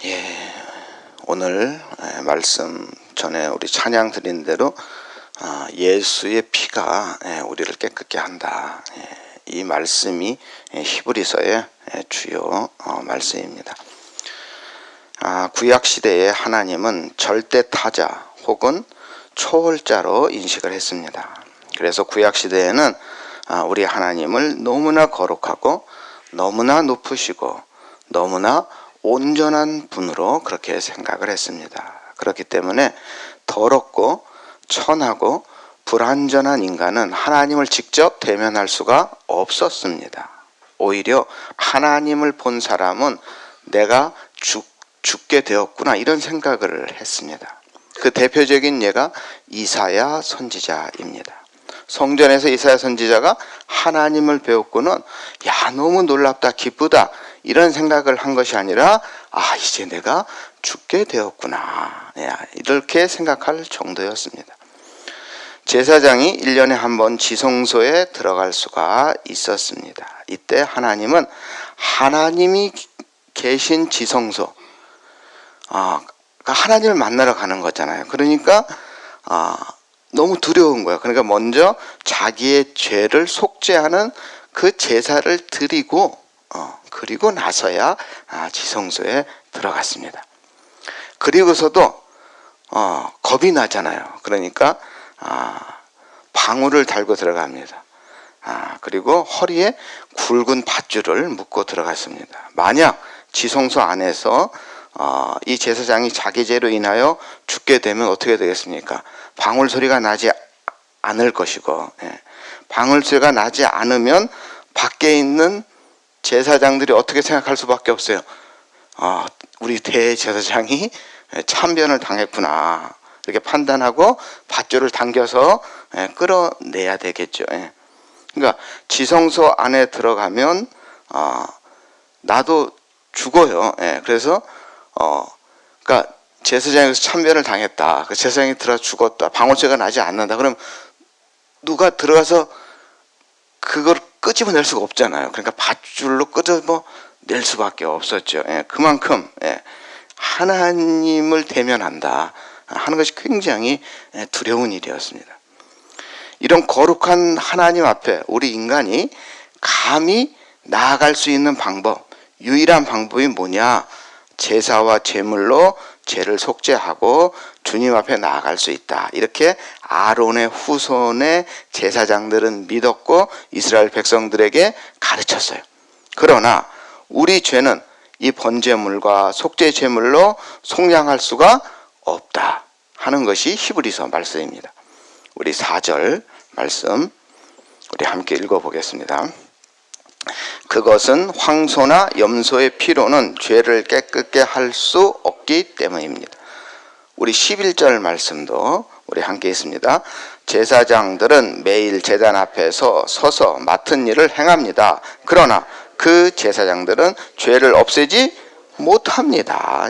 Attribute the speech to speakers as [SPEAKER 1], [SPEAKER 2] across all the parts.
[SPEAKER 1] 예, 오늘 말씀 전에 우리 찬양 드린 대로 예수의 피가 우리를 깨끗게 한다. 이 말씀이 히브리서의 주요 말씀입니다. 구약 시대에 하나님은 절대 타자 혹은 초월자로 인식을 했습니다. 그래서 구약 시대에는 우리 하나님을 너무나 거룩하고 너무나 높으시고 너무나 온전한 분으로 그렇게 생각을 했습니다. 그렇기 때문에 더럽고 천하고 불완전한 인간은 하나님을 직접 대면할 수가 없었습니다. 오히려 하나님을 본 사람은 내가 죽게 되었구나 이런 생각을 했습니다. 그 대표적인 예가 이사야 선지자입니다. 성전에서 이사야 선지자가 하나님을 배웠고는 너무 놀랍다 기쁘다 이런 생각을 한 것이 아니라 이제 내가 죽게 되었구나 이렇게 생각할 정도였습니다. 제사장이 1년에 한 번 지성소에 들어갈 수가 있었습니다. 이때 하나님은 하나님이 계신 지성소, 하나님을 만나러 가는 거잖아요. 그러니까 너무 두려운 거예요. 그러니까 먼저 자기의 죄를 속죄하는 그 제사를 드리고 그리고 나서야 지성소에 들어갔습니다. 그리고서도 겁이 나잖아요. 그러니까 방울을 달고 들어갑니다. 그리고 허리에 굵은 밧줄을 묶고 들어갔습니다. 만약 지성소 안에서 이 제사장이 자기 죄로 인하여 죽게 되면 어떻게 되겠습니까? 방울 소리가 나지 않을 것이고, 방울 소리가 나지 않으면 밖에 있는 제사장들이 어떻게 생각할 수밖에 없어요. 우리 대제사장이 참변을 당했구나 이렇게 판단하고 밧줄을 당겨서 끌어내야 되겠죠. 그러니까 지성소 안에 들어가면 나도 죽어요. 그래서 그러니까 제사장에서 참변을 당했다. 그 제사장이 들어 죽었다. 방울소리가 나지 않는다. 그럼 누가 들어가서 그걸 끄집어낼 수가 없잖아요. 그러니까 밧줄로 끄집어낼 수밖에 없었죠. 그만큼 하나님을 대면한다 하는 것이 굉장히 두려운 일이었습니다. 이런 거룩한 하나님 앞에 우리 인간이 감히 나아갈 수 있는 방법, 유일한 방법이 뭐냐? 제사와 제물로 죄를 속죄하고 주님 앞에 나아갈 수 있다. 이렇게 아론의 후손의 제사장들은 믿었고 이스라엘 백성들에게 가르쳤어요. 그러나 우리 죄는 이 번제물과 속죄 제물로 속량할 수가 없다 하는 것이 히브리서 말씀입니다. 우리 4절 말씀 우리 함께 읽어보겠습니다. 그것은 황소나 염소의 피로는 죄를 깨끗게 할 수 없기 때문입니다. 우리 11절 말씀도 우리 함께 있습니다. 제사장들은 매일 제단 앞에서 서서 맡은 일을 행합니다. 그러나 그 제사장들은 죄를 없애지 못합니다.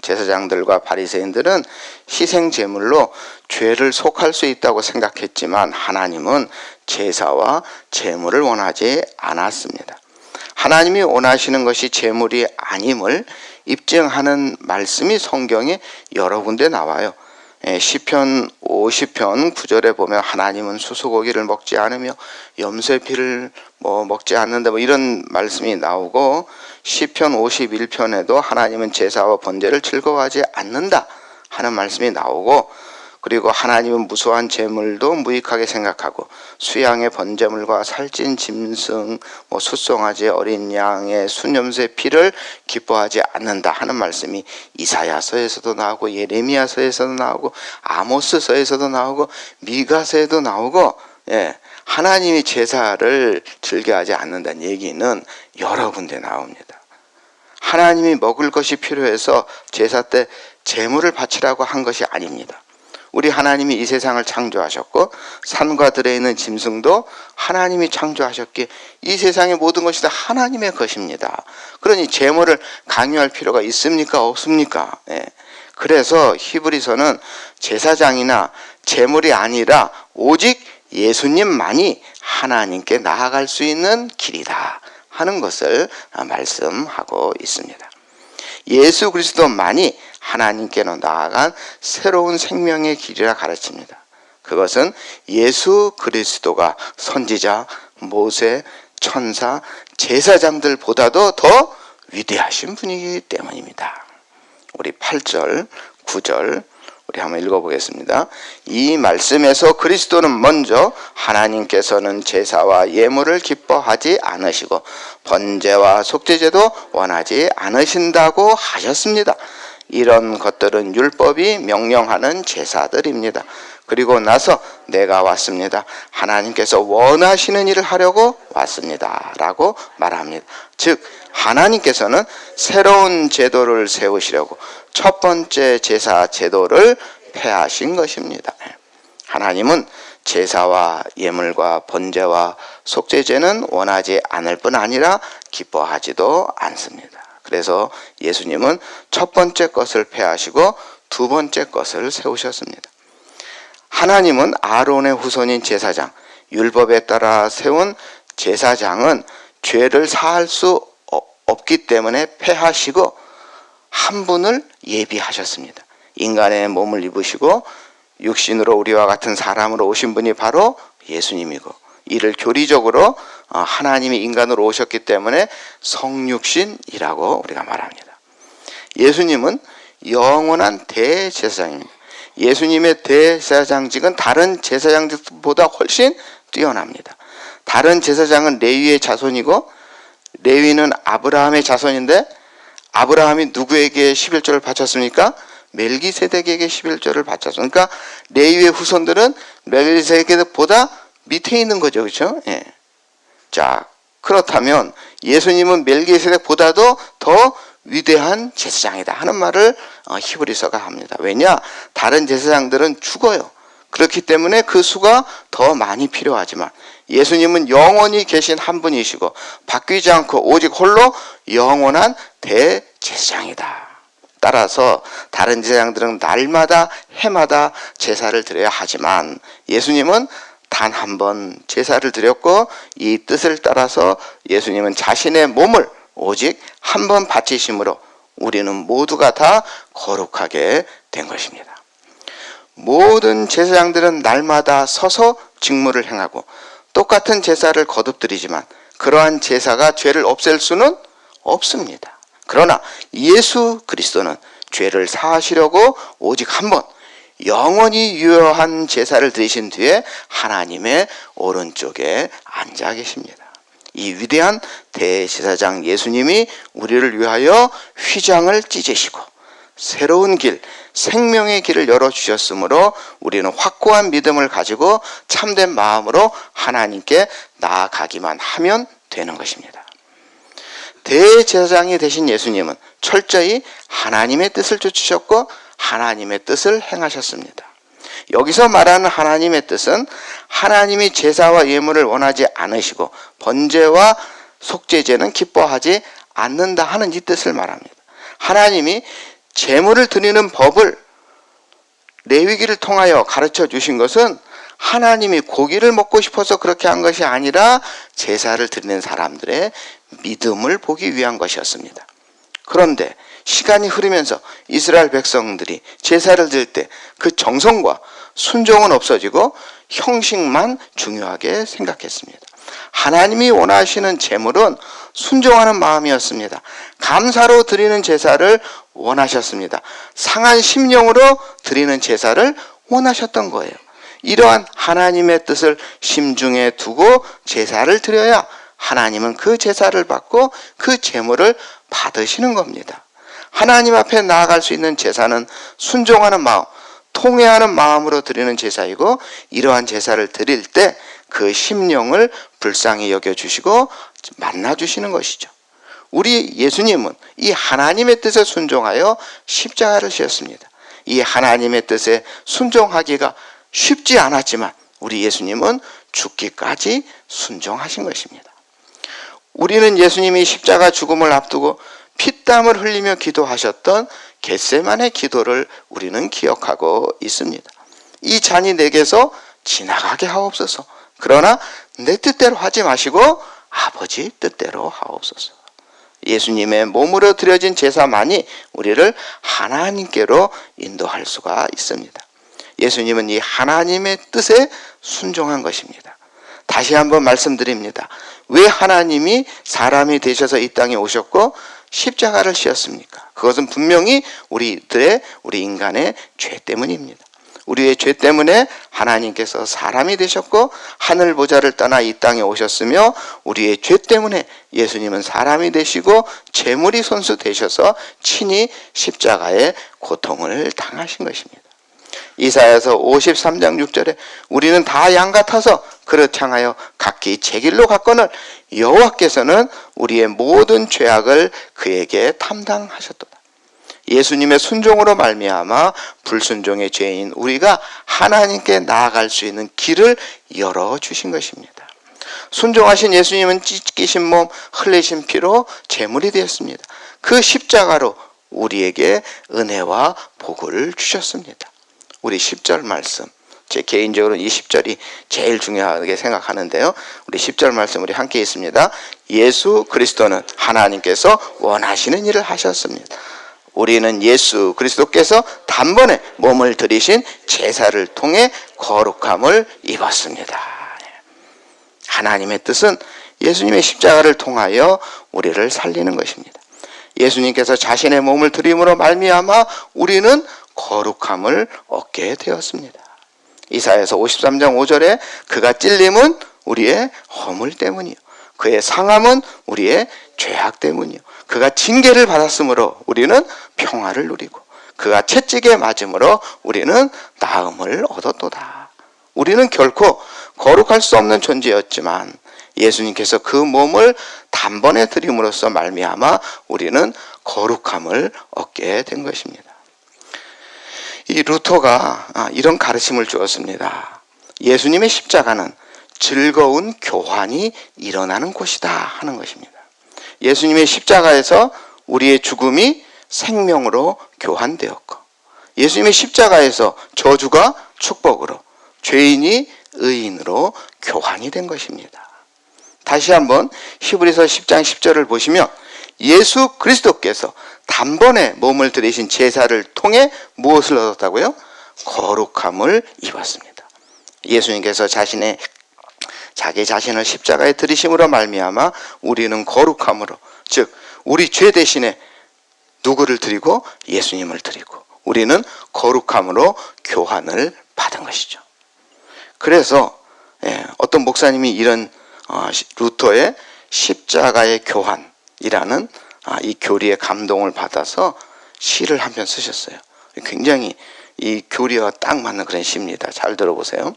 [SPEAKER 1] 제사장들과 바리새인들은 희생 제물로 죄를 속할 수 있다고 생각했지만 하나님은 제사와 제물을 원하지 않았습니다. 하나님이 원하시는 것이 제물이 아님을 입증하는 말씀이 성경에 여러 군데 나와요. 시편 50편 9절에 보면 하나님은 수소고기를 먹지 않으며 염소의 피를 먹지 않는다 이런 말씀이 나오고 시편 51편에도 하나님은 제사와 번제를 즐거워하지 않는다 하는 말씀이 나오고 그리고 하나님은 무수한 제물도 무익하게 생각하고 수양의 번제물과 살찐 짐승, 숫송아지 어린 양의 순염소의 피를 기뻐하지 않는다 하는 말씀이 이사야서에서도 나오고 예레미야서에서도 나오고 아모스서에서도 나오고 미가서에도 나오고 하나님이 제사를 즐겨하지 않는다는 얘기는 여러 군데 나옵니다. 하나님이 먹을 것이 필요해서 제사 때 제물을 바치라고 한 것이 아닙니다. 우리 하나님이 이 세상을 창조하셨고 산과 들에 있는 짐승도 하나님이 창조하셨기에 이 세상의 모든 것이 다 하나님의 것입니다. 그러니 제물을 강요할 필요가 있습니까? 없습니까? 그래서 히브리서는 제사장이나 제물이 아니라 오직 예수님만이 하나님께 나아갈 수 있는 길이다 하는 것을 말씀하고 있습니다. 예수 그리스도만이 하나님께로 나아간 새로운 생명의 길이라 가르칩니다. 그것은 예수 그리스도가 선지자, 모세, 천사, 제사장들보다도 더 위대하신 분이기 때문입니다. 우리 8절, 9절 우리 한번 읽어보겠습니다. 이 말씀에서 그리스도는 먼저 하나님께서는 제사와 예물을 기뻐하지 않으시고 번제와 속죄제도 원하지 않으신다고 하셨습니다. 이런 것들은 율법이 명령하는 제사들입니다. 그리고 나서 내가 왔습니다. 하나님께서 원하시는 일을 하려고 왔습니다. 라고 말합니다. 즉 하나님께서는 새로운 제도를 세우시려고 첫 번째 제사 제도를 폐하신 것입니다. 하나님은 제사와 예물과 번제와 속죄제는 원하지 않을 뿐 아니라 기뻐하지도 않습니다. 그래서 예수님은 첫 번째 것을 폐하시고 두 번째 것을 세우셨습니다. 하나님은 아론의 후손인 제사장, 율법에 따라 세운 제사장은 죄를 사할 수 없기 때문에 폐하시고 한 분을 예비하셨습니다. 인간의 몸을 입으시고 육신으로 우리와 같은 사람으로 오신 분이 바로 예수님이고, 이를 교리적으로 하나님이 인간으로 오셨기 때문에 성육신이라고 우리가 말합니다. 예수님은 영원한 대제사장입니다. 예수님의 대제사장직은 다른 제사장직보다 훨씬 뛰어납니다. 다른 제사장은 레위의 자손이고, 레위는 아브라함의 자손인데 아브라함이 누구에게 11조를 바쳤습니까? 멜기세덱에게 11조를 바쳤습니다. 그러니까 레위의 후손들은 멜기세덱보다 밑에 있는 거죠. 그렇죠? 예. 자, 그렇다면 예수님은 멜기세덱보다도 더 위대한 제사장이다 하는 말을 히브리서가 합니다. 왜냐? 다른 제사장들은 죽어요. 그렇기 때문에 그 수가 더 많이 필요하지만 예수님은 영원히 계신 한 분이시고 바뀌지 않고 오직 홀로 영원한 대제사장이다. 따라서 다른 제사장들은 날마다 해마다 제사를 드려야 하지만 예수님은 단 한 번 제사를 드렸고, 이 뜻을 따라서 예수님은 자신의 몸을 오직 한 번 바치심으로 우리는 모두가 다 거룩하게 된 것입니다. 모든 제사장들은 날마다 서서 직무를 행하고 똑같은 제사를 거듭드리지만 그러한 제사가 죄를 없앨 수는 없습니다. 그러나 예수 그리스도는 죄를 사하시려고 오직 한 번 영원히 유효한 제사를 드리신 뒤에 하나님의 오른쪽에 앉아 계십니다. 이 위대한 대제사장 예수님이 우리를 위하여 휘장을 찢으시고 새로운 길, 생명의 길을 열어주셨으므로 우리는 확고한 믿음을 가지고 참된 마음으로 하나님께 나아가기만 하면 되는 것입니다. 대제사장이 되신 예수님은 철저히 하나님의 뜻을 쫓으셨고 하나님의 뜻을 행하셨습니다. 여기서 말하는 하나님의 뜻은 하나님이 제사와 예물을 원하지 않으시고 번제와 속죄제는 기뻐하지 않는다 하는 이 뜻을 말합니다. 하나님이 제물을 드리는 법을 레위기를 통하여 가르쳐 주신 것은 하나님이 고기를 먹고 싶어서 그렇게 한 것이 아니라 제사를 드리는 사람들의 믿음을 보기 위한 것이었습니다. 그런데 시간이 흐르면서 이스라엘 백성들이 제사를 드릴 때 그 정성과 순종은 없어지고 형식만 중요하게 생각했습니다. 하나님이 원하시는 제물은 순종하는 마음이었습니다. 감사로 드리는 제사를 원하셨습니다. 상한 심령으로 드리는 제사를 원하셨던 거예요. 이러한 하나님의 뜻을 심중에 두고 제사를 드려야 하나님은 그 제사를 받고 그 제물을 받으시는 겁니다. 하나님 앞에 나아갈 수 있는 제사는 순종하는 마음, 통회하는 마음으로 드리는 제사이고, 이러한 제사를 드릴 때 그 심령을 불쌍히 여겨주시고 만나주시는 것이죠. 우리 예수님은 이 하나님의 뜻에 순종하여 십자가를 지었습니다. 이 하나님의 뜻에 순종하기가 쉽지 않았지만 우리 예수님은 죽기까지 순종하신 것입니다. 우리는 예수님이 십자가 죽음을 앞두고 피땀을 흘리며 기도하셨던 겟세마네 기도를 우리는 기억하고 있습니다. 이 잔이 내게서 지나가게 하옵소서. 그러나 내 뜻대로 하지 마시고 아버지 뜻대로 하옵소서. 예수님의 몸으로 드려진 제사만이 우리를 하나님께로 인도할 수가 있습니다. 예수님은 이 하나님의 뜻에 순종한 것입니다. 다시 한번 말씀드립니다. 왜 하나님이 사람이 되셔서 이 땅에 오셨고 십자가를 지었습니까? 그것은 분명히 우리 인간의 죄 때문입니다. 우리의 죄 때문에 하나님께서 사람이 되셨고 하늘 보좌를 떠나 이 땅에 오셨으며, 우리의 죄 때문에 예수님은 사람이 되시고 제물이 손수 되셔서 친히 십자가의 고통을 당하신 것입니다. 이사야서 53장 6절에 우리는 다 양 같아서 그릇 향하여 각기 제 길로 갔거늘 여호와께서는 우리의 모든 죄악을 그에게 담당하셨도다. 예수님의 순종으로 말미암아 불순종의 죄인 우리가 하나님께 나아갈 수 있는 길을 열어주신 것입니다. 순종하신 예수님은 찢기신 몸, 흘리신 피로 제물이 되었습니다. 그 십자가로 우리에게 은혜와 복을 주셨습니다. 우리 10절 말씀, 제 개인적으로는 이 10절이 제일 중요하게 생각하는데요. 우리 10절 말씀 우리 함께 있습니다. 예수 그리스도는 하나님께서 원하시는 일을 하셨습니다. 우리는 예수 그리스도께서 단번에 몸을 들이신 제사를 통해 거룩함을 입었습니다. 하나님의 뜻은 예수님의 십자가를 통하여 우리를 살리는 것입니다. 예수님께서 자신의 몸을 드림으로 말미암아 우리는 거룩함을 얻게 되었습니다. 이사야서 53장 5절에 그가 찔림은 우리의 허물 때문이요 그의 상함은 우리의 죄악 때문이요 그가 징계를 받았으므로 우리는 평화를 누리고 그가 채찍에 맞음으로 우리는 나음을 얻었도다. 우리는 결코 거룩할 수 없는 존재였지만 예수님께서 그 몸을 단번에 드림으로써 말미암아 우리는 거룩함을 얻게 된 것입니다. 이 루터가 이런 가르침을 주었습니다. 예수님의 십자가는 즐거운 교환이 일어나는 곳이다 하는 것입니다. 예수님의 십자가에서 우리의 죽음이 생명으로 교환되었고, 예수님의 십자가에서 저주가 축복으로, 죄인이 의인으로 교환이 된 것입니다. 다시 한번 히브리서 10장 10절을 보시면 예수 그리스도께서 단번에 몸을 들이신 제사를 통해 무엇을 얻었다고요? 거룩함을 입었습니다. 예수님께서 자기 자신을 십자가에 들이심으로 말미암아 우리는 거룩함으로, 즉 우리 죄 대신에 누구를 드리고? 예수님을 드리고 우리는 거룩함으로 교환을 받은 것이죠. 그래서 어떤 목사님이 이런 루터의 십자가의 교환이라는 이 교리에 감동을 받아서 시를 한 편 쓰셨어요. 굉장히 이 교리와 딱 맞는 그런 시입니다. 잘 들어보세요.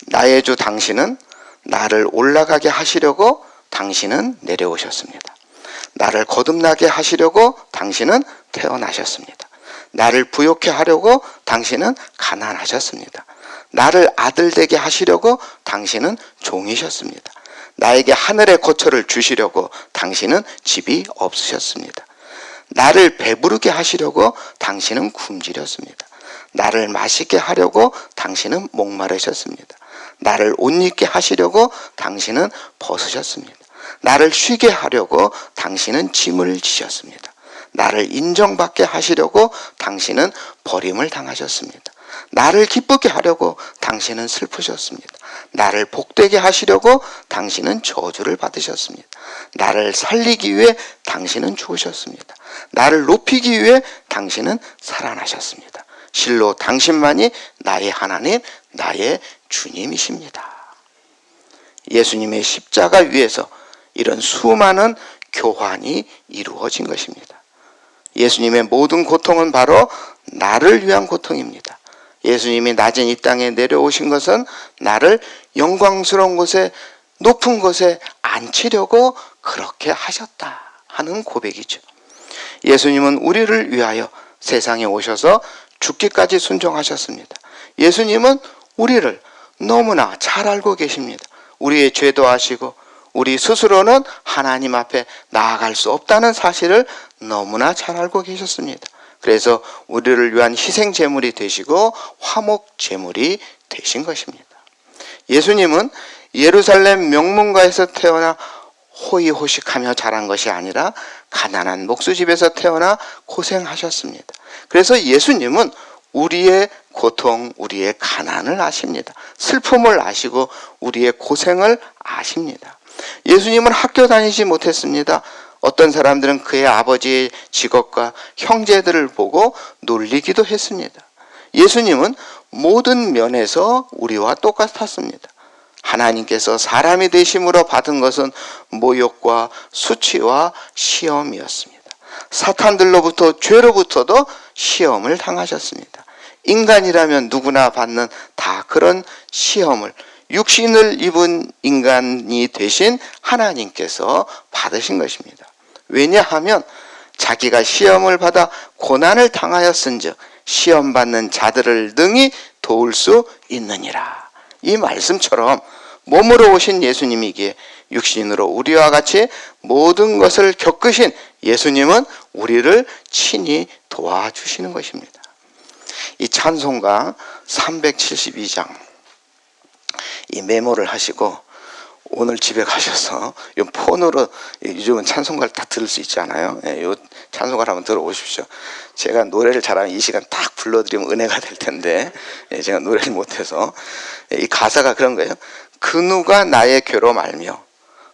[SPEAKER 1] 나의 주 당신은 나를 올라가게 하시려고 당신은 내려오셨습니다. 나를 거듭나게 하시려고 당신은 태어나셨습니다. 나를 부욕해 하려고 당신은 가난하셨습니다. 나를 아들 되게 하시려고 당신은 종이셨습니다. 나에게 하늘의 거처를 주시려고 당신은 집이 없으셨습니다. 나를 배부르게 하시려고 당신은 굶주렸습니다. 나를 마시게 하려고 당신은 목마르셨습니다. 나를 옷 입게 하시려고 당신은 벗으셨습니다. 나를 쉬게 하려고 당신은 짐을 지셨습니다. 나를 인정받게 하시려고 당신은 버림을 당하셨습니다. 나를 기쁘게 하려고 당신은 슬프셨습니다. 나를 복되게 하시려고 당신은 저주를 받으셨습니다. 나를 살리기 위해 당신은 죽으셨습니다. 나를 높이기 위해 당신은 살아나셨습니다. 실로 당신만이 나의 하나님, 나의 주님이십니다. 예수님의 십자가 위에서 이런 수많은 교환이 이루어진 것입니다. 예수님의 모든 고통은 바로 나를 위한 고통입니다. 예수님이 낮은 이 땅에 내려오신 것은 나를 영광스러운 곳에, 높은 곳에 앉히려고 그렇게 하셨다 하는 고백이죠. 예수님은 우리를 위하여 세상에 오셔서 죽기까지 순종하셨습니다. 예수님은 우리를 너무나 잘 알고 계십니다. 우리의 죄도 아시고 우리 스스로는 하나님 앞에 나아갈 수 없다는 사실을 너무나 잘 알고 계셨습니다. 그래서 우리를 위한 희생 제물이 되시고 화목 제물이 되신 것입니다. 예수님은 예루살렘 명문가에서 태어나 호의호식하며 자란 것이 아니라 가난한 목수집에서 태어나 고생하셨습니다. 그래서 예수님은 우리의 고통, 우리의 가난을 아십니다. 슬픔을 아시고 우리의 고생을 아십니다. 예수님은 학교 다니지 못했습니다. 어떤 사람들은 그의 아버지의 직업과 형제들을 보고 놀리기도 했습니다. 예수님은 모든 면에서 우리와 똑같았습니다. 하나님께서 사람이 되심으로 받은 것은 모욕과 수치와 시험이었습니다. 사탄들로부터 죄로부터도 시험을 당하셨습니다. 인간이라면 누구나 받는 다 그런 시험을 육신을 입은 인간이 되신 하나님께서 받으신 것입니다. 왜냐하면 자기가 시험을 받아 고난을 당하였은즉 시험받는 자들을 능히 도울 수 있느니라. 이 말씀처럼 몸으로 오신 예수님이기에 육신으로 우리와 같이 모든 것을 겪으신 예수님은 우리를 친히 도와주시는 것입니다. 이 찬송가 372장 이 메모를 하시고 오늘 집에 가셔서 이 폰으로 요즘은 찬송가를 다 들을 수 있잖아요. 이 찬송가를 한번 들어오십시오. 제가 노래를 잘하면 이 시간 딱 불러드리면 은혜가 될 텐데 제가 노래를 못해서 이 가사가 그런 거예요. 그 누가 나의 괴로움 알며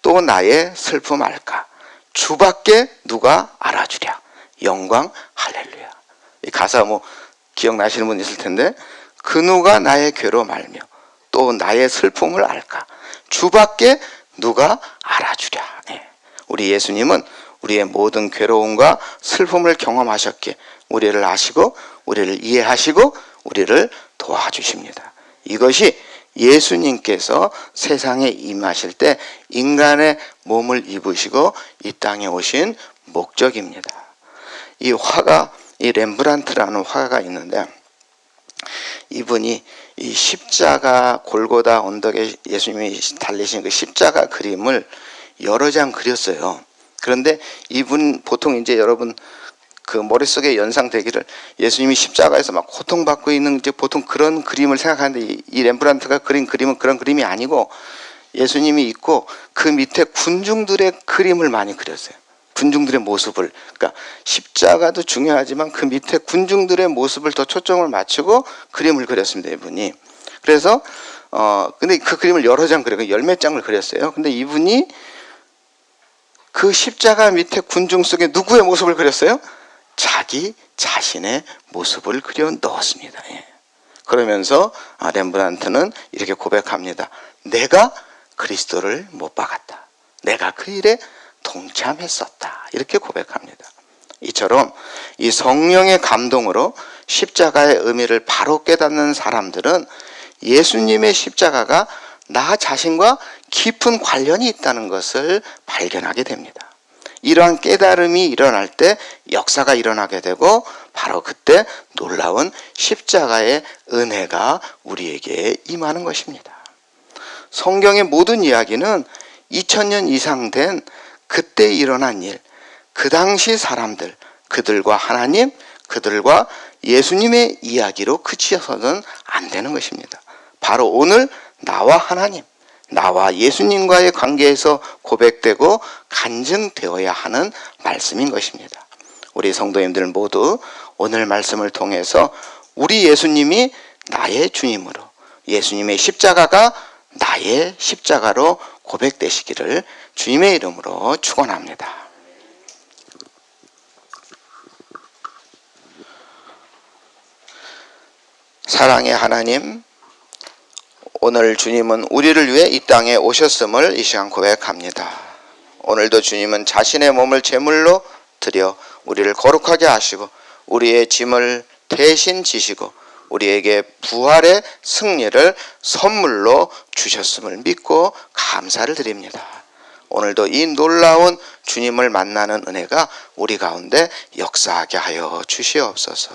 [SPEAKER 1] 또 나의 슬픔 알까? 주밖에 누가 알아주랴. 영광 할렐루야. 이 가사 뭐 기억나시는 분 있을 텐데 그 누가 나의 괴로움 알며 또 나의 슬픔을 알까? 주밖에 누가 알아주랴. 우리 예수님은 우리의 모든 괴로움과 슬픔을 경험하셨기에 우리를 아시고 우리를 이해하시고 우리를 도와주십니다. 이것이 예수님께서 세상에 임하실 때 인간의 몸을 입으시고 이 땅에 오신 목적입니다. 이 화가 이 렘브란트라는 화가가 있는데 이분이 이 십자가 골고다 언덕에 예수님이 달리신 그 십자가 그림을 여러 장 그렸어요. 그런데 이분 보통 이제 여러분 그 머릿속에 연상되기를 예수님이 십자가에서 막 고통받고 있는 이제 보통 그런 그림을 생각하는데 이 렘브란트가 그린 그림은 그런 그림이 아니고 예수님이 있고 그 밑에 군중들의 그림을 많이 그렸어요. 군중들의 모습을. 그러니까 십자가도 중요하지만 그 밑에 군중들의 모습을 더 초점을 맞추고 그림을 그렸습니다. 이분이. 그래서 근데 그 그림을 여러 장 그려요. 열 몇 장을 그렸어요. 근데 이분이 그 십자가 밑에 군중 속에 누구의 모습을 그렸어요? 자기 자신의 모습을 그려 넣었습니다. 그러면서 렘브란트는 이렇게 고백합니다. 내가 그리스도를 못 박았다. 내가 그 일에 동참했었다. 이렇게 고백합니다. 이처럼 이 성령의 감동으로 십자가의 의미를 바로 깨닫는 사람들은 예수님의 십자가가 나 자신과 깊은 관련이 있다는 것을 발견하게 됩니다. 이러한 깨달음이 일어날 때 역사가 일어나게 되고 바로 그때 놀라운 십자가의 은혜가 우리에게 임하는 것입니다. 성경의 모든 이야기는 2000년 이상 된 그때 일어난 일, 그 당시 사람들, 그들과 하나님, 그들과 예수님의 이야기로 그치어서는 안 되는 것입니다. 바로 오늘 나와 하나님, 나와 예수님과의 관계에서 고백되고 간증되어야 하는 말씀인 것입니다. 우리 성도님들 모두 오늘 말씀을 통해서 우리 예수님이 나의 주님으로, 예수님의 십자가가 나의 십자가로 고백되시기를 주님의 이름으로 축원합니다. 사랑의 하나님, 오늘 주님은 우리를 위해 이 땅에 오셨음을 이 시간 고백합니다. 오늘도 주님은 자신의 몸을 제물로 드려 우리를 거룩하게 하시고 우리의 짐을 대신 지시고 우리에게 부활의 승리를 선물로 주셨음을 믿고 감사를 드립니다. 오늘도 이 놀라운 주님을 만나는 은혜가 우리 가운데 역사하게 하여 주시옵소서.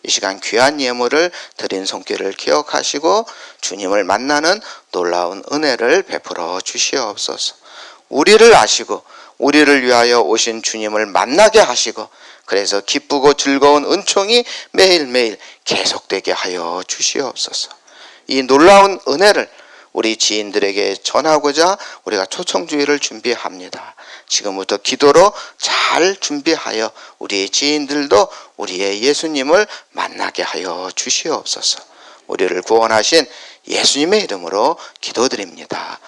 [SPEAKER 1] 이 시간 귀한 예물을 드린 손길을 기억하시고 주님을 만나는 놀라운 은혜를 베풀어 주시옵소서. 우리를 아시고 우리를 위하여 오신 주님을 만나게 하시고 그래서 기쁘고 즐거운 은총이 매일매일 계속되게 하여 주시옵소서. 이 놀라운 은혜를 우리 지인들에게 전하고자 우리가 초청주의를 준비합니다. 지금부터 기도로 잘 준비하여 우리의 지인들도 우리의 예수님을 만나게 하여 주시옵소서. 우리를 구원하신 예수님의 이름으로 기도드립니다.